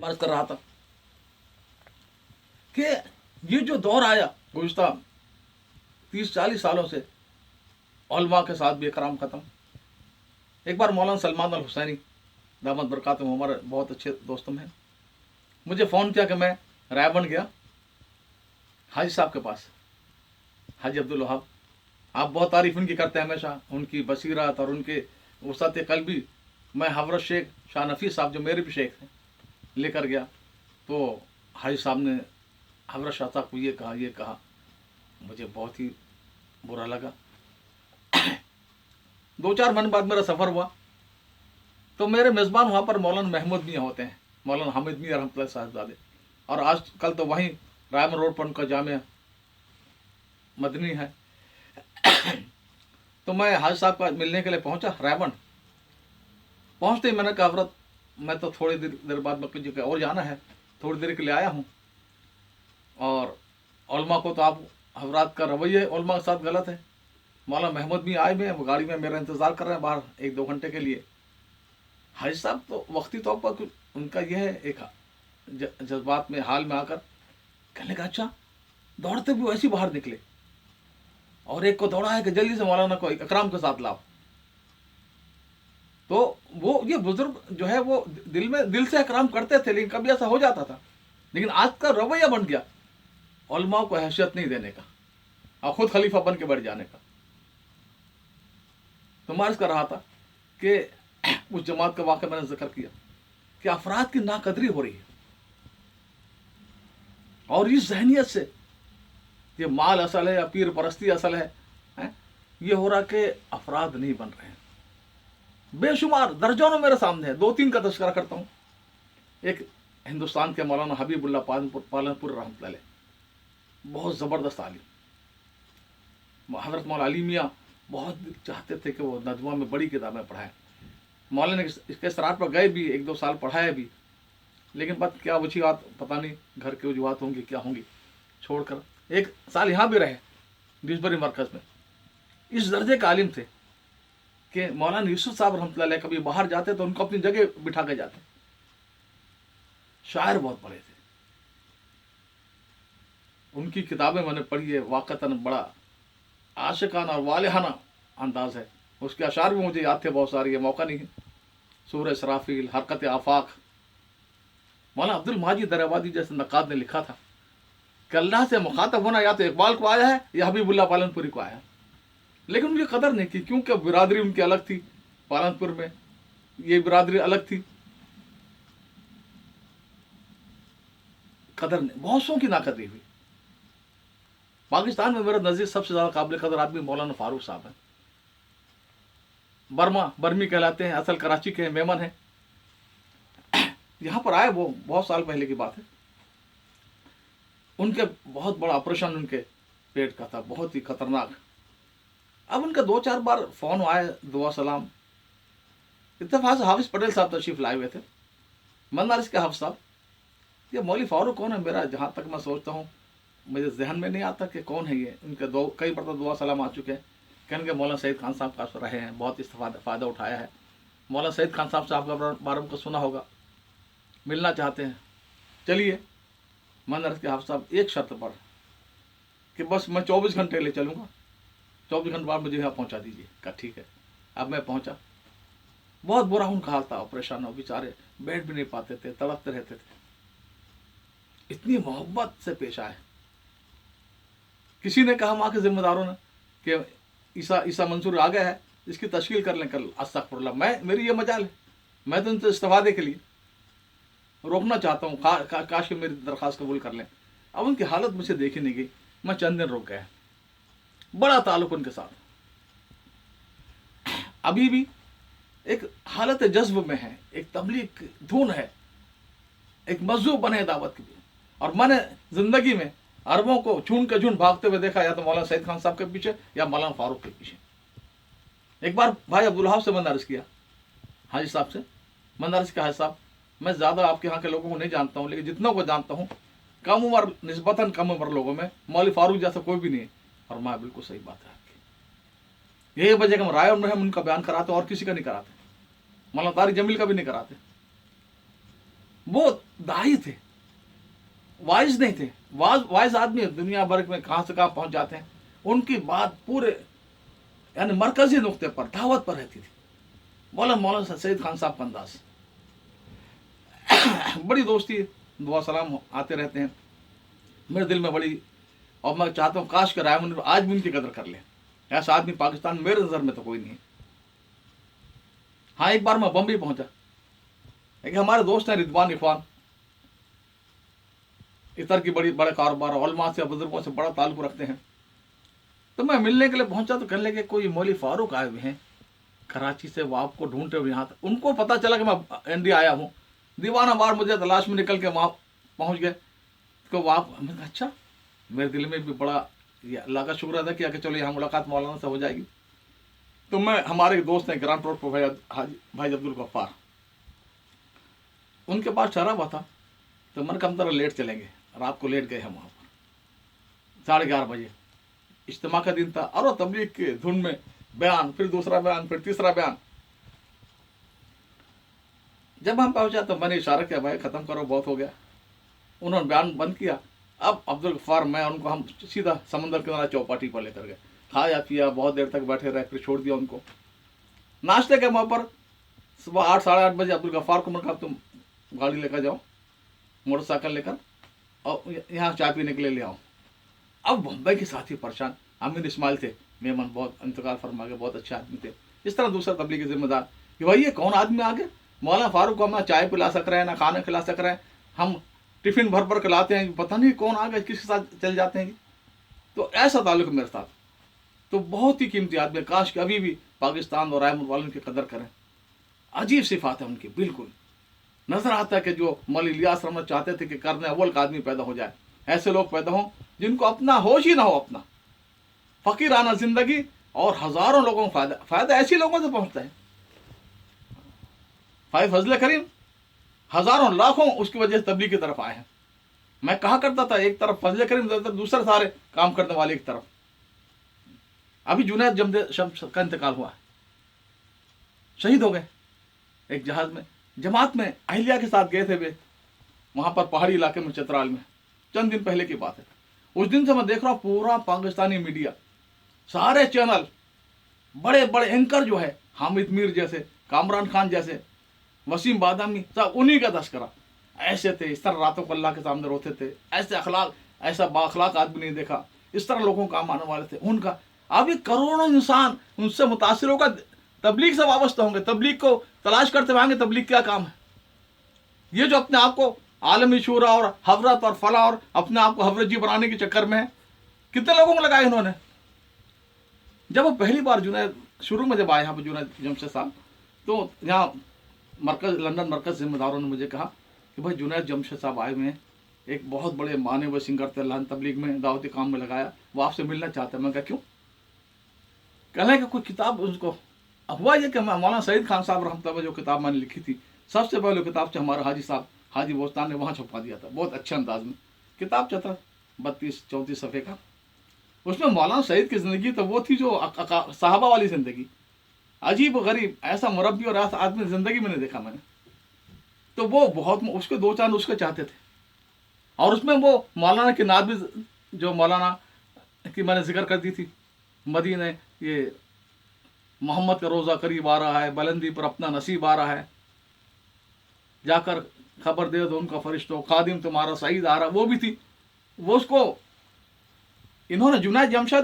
मैं अर्ज कर रहा था कि ये जो दौर आया गुज़िश्ता 30-40 सालों से, उलमा के साथ भी कराम ख़त्म। एक बार मौलाना सलमान अल हुसैनी दामद बरकातुहू हमारे बहुत अच्छे दोस्त हैं, मुझे फ़ोन किया कि मैं रायबंद गया हाजी साहब के पास, हाजी अब्दुल वहाब। आप बहुत तारीफ़ उनकी करते हैं हमेशा, उनकी बसीरत और उनके वसअत क़ल्बी। मैं हज़रत शेख शाह नफ़ीस साहब जो मेरे भी शेख हैं लेकर गया, तो हाजी साहब ने हज़रत शाह साहब को ये कहा, मुझे बहुत ही बुरा लगा। 2-4 महीने बाद मेरा सफ़र हुआ, तो मेरे मेज़बान वहाँ पर मौलाना महमूद मियाँ होते हैं, मौलाना हामिद मियाँ रहमतुल्लाह साहिबजादे, और आज कल तो वहीं रायमन रोड पर उनका जामिया मदनी है। तो मैं हाजी साहब का मिलने के लिए पहुँचा रायबंद। पहुँचते ही मैंने कहा हज़रत मैं तो थोड़ी देर बाद मुझे और जाना है, थोड़ी देर के लिए आया हूँ, और उलमा को तो आप हज़रात का रवैया उलमा के साथ गलत है। मौलाना महमूद भी आए हुए हैं, वो गाड़ी में मेरा इंतज़ार कर रहे हैं बाहर 1-2 घंटे के लिए। हाजी साहब तो वक्ती तौर पर उनका यह है, एक जज्बात में हाल में आकर कहने लगा अच्छा, दौड़ते भी वैसे ही बाहर निकले, और एक को दौड़ा है कि जल्दी से मौलाना को इकराम के साथ लाओ। तो वो ये बुजुर्ग जो है वो दिल से इकराम करते थे, लेकिन कभी ऐसा हो जाता था। लेकिन आज का रवैया बन गया उलमाओं को हैसियत नहीं देने का और खुद खलीफा बन के बैठ जाने का। तो मैं अर्ज कर रहा था कि उस जमात का वाक़या मैंने जिक्र किया कि अफराद की नाकदरी हो रही है, और इस जहनियत से ये माल असल है या पीर परस्ती असल है, ये हो रहा कि अफराद नहीं बन रहे हैं। बेशुमार दर्जनों मेरे सामने है, 2-3 का तज़किरा करता हूँ। एक हिंदुस्तान के मौलाना हबीबुल्लाह पालनपुर रहमतुल्लाह अलैह, बहुत ज़बरदस्त आलिम। हज़रत मौलाना अली मियाँ बहुत चाहते थे कि वो नजमा में बड़ी किताबें पढ़ाएं। मौलाना ने इसके सराहत पर गए भी, 1-2 साल पढ़ाया भी, लेकिन बात क्या वजूहात पता नहीं, घर की वजूहात होंगी क्या होंगी, छोड़कर 1 साल यहाँ भी रहे डिस्बरी मरकज़ में। इस दर्जे का आलिम थे कि मौलाना यूसुफ साहब रहमतुल्लाह अलैह कभी बाहर जाते तो उनको अपनी जगह बिठा के जाते। शायर बहुत बड़े थे, उनकी किताबें मैंने पढ़ी है, वाक़तन बड़ा आशिकाना और वालिहाना अंदाज है। उसके अशार भी मुझे याद थे बहुत सारे, ये मौका नहीं है। सूरह इसराफील, हरकत आफाक। मौलाना अब्दुल माजिद दरवादी जैसे नक़ाद ने लिखा था कि अल्लाह से मुखातब होना या तो इकबाल को आया है या हबीबुल्लाह पालनपुरी को आया है, लेकिन उनकी कदर नहीं की, क्योंकि बिरादरी उनकी अलग थी, पालनपुर में ये बिरादरी अलग थी। कदर नहीं, बहुत सौ की नाकदरी हुई। पाकिस्तान में मेरा नज़दीक सबसे ज़्यादा काबिल कदर आदमी मौलाना फारूक साहब हैं। बर्मी कहलाते हैं, असल कराची के मेमन हैं। यहाँ पर आए वो बहुत साल पहले की बात है। उनके बहुत बड़ा ऑपरेशन उनके पेट का था, बहुत ही खतरनाक। अब उनका 2-4 बार फ़ोन आए, दुआ सलाम। इत्तेफाक से हाफिज़ पटेल साहब तशरीफ़ लाए हुए थे, मन्नारिस के हाफिज़ साहब। ये मौलवी फारूक कौन है, मेरा जहाँ तक मैं सोचता हूँ मुझे जहन में नहीं आता कि कौन है ये। उनके कई बार तो दुआ सलाम आ चुके हैं। कहने के मौलाना सईद खान साहब का रहे हैं, बहुत फ़ायदा उठाया है। मौलाना सईद खान साहब से आपका बारे में सुना होगा, मिलना चाहते हैं, चलिए। मन्नारिस के हाफिज़ साहब एक शर्त पर कि बस मैं 24 घंटे ले चलूँगा, 24 घंटे बाद मुझे यहाँ पहुँचा दीजिए। कहा ठीक है। अब मैं पहुँचा, बहुत बुरा उनका हाल था, ऑपरेशन हो, बेचारे बैठ भी नहीं पाते थे, तड़पते रहते थे। इतनी मोहब्बत से पेश आए। किसी ने कहा वहाँ के जिम्मेदारों ने कि ईसा मंसूर आ गया है, इसकी तशकील कर लें कल। अस्तगफुरुल्लाह, मेरी ये मजाल है, मैं तो उनसे इस्तिफादे के लिए रोकना चाहता हूँ, काश कि मेरी दरख्वास्त कबूल कर लें। अब उनकी हालत मुझे देखी नहीं गई, मैं चंद दिन रुक गया। बड़ा ताल्लुक उनके साथ, अभी भी एक हालत जज्ब में है, एक तबलीग धुन है, एक मज़हूब बने दावत की। और मैंने ज़िंदगी में अरबों को झुंड के झुंड भागते हुए देखा, या तो मौलाना सईद खान साहब के पीछे या मौलाना फारूक के पीछे। एक बार भाई अब्दुल वहाब से मैंने अर्ज़ किया, हाजी साहब से, मैंने अर्ज़ किया, हाजी साहब मैं ज़्यादा आपके यहाँ के लोगों को नहीं जानता हूँ, लेकिन जितनों को जानता हूँ कम उम्र, निस्बतन कम उम्र लोगों में मौलवी फारूक जैसा कोई भी नहीं है। और मैं बिल्कुल सही बात है आपकी, यही वजह कि हम राय में हम उनका बयान कराते और किसी का नहीं कराते, मौलाना तारिक जमील का भी नहीं कराते। वो दाई थे, वाइज नहीं थे। वाइज आदमी दुनिया भर में कहाँ से कहाँ पहुंच जाते हैं, उनकी बात पूरे यानी मरकजी नुक्ते पर, दावत पर रहती थी। मौलाना सईद खान साहब का अंदाज, बड़ी दोस्ती, दुआ सलाम आते रहते हैं। मेरे दिल में बड़ी, और मैं चाहता हूँ काश कर रायमन आज भी उनकी कदर कर ले। ऐसा आदमी पाकिस्तान मेरे नज़र में तो कोई नहीं है। हाँ, एक बार मैं बम्बई पहुंचा, एक हमारे दोस्त हैं रिदवान इरफान, इतर की बड़ा कारोबार, उलमा से बुजुर्गों से बड़ा ताल्लुक रखते हैं। तो मैं मिलने के लिए पहुंचा तो कहने लगे कोई मौलवी फारूक आए हुए हैं कराची से, वो आपको ढूंढते हुए यहाँ तक। उनको पता चला कि मैं इंडिया आया हूँ, दीवाना बार मुझे तलाश में निकल के वहाँ पहुँच गए। तो वहाँ मैंने कहा अच्छा, मेरे दिल में भी बड़ा ये अल्लाह का शुक्र अदा किया कि चलो यहाँ मुलाकात मौलाना से हो जाएगी। तो मैं, हमारे दोस्त हैं ग्रांट रोड पर भाई अब्दुल गफ्फार, उनके पास ठहरा हुआ था। तो मैंने कहा हम तरह लेट चलेंगे, रात को लेट गए हम वहाँ पर 11:30 बजे। इज्तिमा का दिन था और वो तबलीग के धुन में बयान, फिर दूसरा बयान, फिर तीसरा बयान। जब हम पहुंचा तो मैंने इशारा किया भाई खत्म करो, बहुत हो गया। उन्होंने बयान बंद किया। अब अब्दुल गफ्फार, मैं, उनको हम सीधा समंदर किनारा चौपाटी पर लेकर गए, खाया पिया, बहुत देर तक बैठे रहे, फिर छोड़ दिया उनको। नाश्ते के वहाँ पर सुबह 8 साढ़े 8 बजे अब्दुल गफ्फार को मैंने कहा तुम गाड़ी लेकर जाओ, मोटरसाइकिल लेकर, और यहाँ चाय पीने के लिए ले आओ। अब बम्बई के साथी परेशान, अमीन इस्माइल थे मेमन, बहुत इंतकाल फरमा गए, बहुत अच्छे आदमी थे। इस तरह दूसरा तबलीग के जिम्मेदार कि भाई ये कौन आदमी आ गए, मौलाना फारूक को हम ना चाय पिला सक रहे हैं, ना खाना खिला सक रहे हैं, हम टिफिन भर भर के लाते हैं, पता नहीं कौन आ गए, किसके साथ चल जाते हैं। तो ऐसा ताल्लुक मेरे साथ। तो बहुत ही कीमती आदमी, काश कि अभी भी पाकिस्तान और रायमन वालों की कदर करें। अजीब सिफात है उनकी, बिल्कुल नजर आता है कि जो मौलवी इलियास रहमत चाहते थे कि करने अव्वल का आदमी पैदा हो जाए, ऐसे लोग पैदा हों जिनको अपना होश ही ना हो, अपना फकीराना जिंदगी, और हजारों लोगों को फायदा ऐसी लोगों से पहुंचता है। भाई फजल करीम हजारों लाखों उसकी वजह से तबलीग की तरफ आए हैं। मैं कहा करता था एक तरफ फजल करीम, दूसरे सारे काम करने वाले एक तरफ। अभी जुनैद जमशेद शम्स का इंतकाल हुआ, शहीद हो गए एक जहाज में, जमात में अहलिया के साथ गए थे वे, वहां पर पहाड़ी इलाके में चतराल में, चंद दिन पहले की बात है। उस दिन से मैं देख रहा हूँ पूरा पाकिस्तानी मीडिया, सारे चैनल, बड़े बड़े एंकर जो है, हामिद मीर जैसे, कामरान खान जैसे, वसीम बादामी, सब उन्हीं का तस्करा। ऐसे थे, इस तरह रातों को अल्लाह के सामने रोते थे, ऐसे अखलाक, ऐसा बाखलाक आदमी नहीं देखा, इस तरह लोगों काम आने वाले थे उनका। अभी करोड़ों इंसान उनसे मुतासिर होकर तबलीग से वाबस्ता होंगे, तबलीग को तलाश करते होंगे, तबलीग क्या काम है। ये जो अपने आप को आलमी शूरा और हवरत और फला और अपने आप को हवरत जी बनाने के चक्कर में है, कितने लोगों को लगाया इन्होंने। जब वो पहली बार जुनैद शुरू में जब आए यहाँ पर जुनैद जमशेद साहब, तो यहाँ मरकज, लंदन मरकज जिम्मेदारों ने मुझे कहा कि भाई जुनैद जमशेद साहब आए हुए हैं, एक बहुत बड़े माने हुए सिंगर थे, अल्लाह ने तबलीग में दावती काम में लगाया, वो आपसे मिलना चाहते हैं। मैं कहा क्यों? कहने का कोई किताब उनको। अब हुआ ये कि मौलाना सईद खान साहब रहमतुल्लाह जो किताब मैंने लिखी थी, सबसे पहले किताब से हमारे हाजी साहब हाजी बोस्तान ने वहाँ छपवा दिया था, बहुत अच्छे अंदाज में किताब चलता 32-34 सफ़े का। उसमें मौलाना सईद की ज़िंदगी तो वो थी जो साहबा वाली ज़िंदगी, अजीब गरीब, ऐसा मुरब्बी और ऐसा आदमी ज़िंदगी में नहीं देखा मैंने। तो वो बहुत उसके 2-4 उसके चाहते थे, और उसमें वो मौलाना की नात भी, जो मौलाना की मैंने जिक्र कर दी थी, मदीने ये मोहम्मद का रोज़ा करीब आ रहा है, बुलंदी पर अपना नसीब आ रहा है, जाकर खबर दे दो उनका फरिश्तों, खादिम तुम्हारा सईद आ रहा, वो भी थी। वो उसको इन्होंने जुनैद जमशेद ने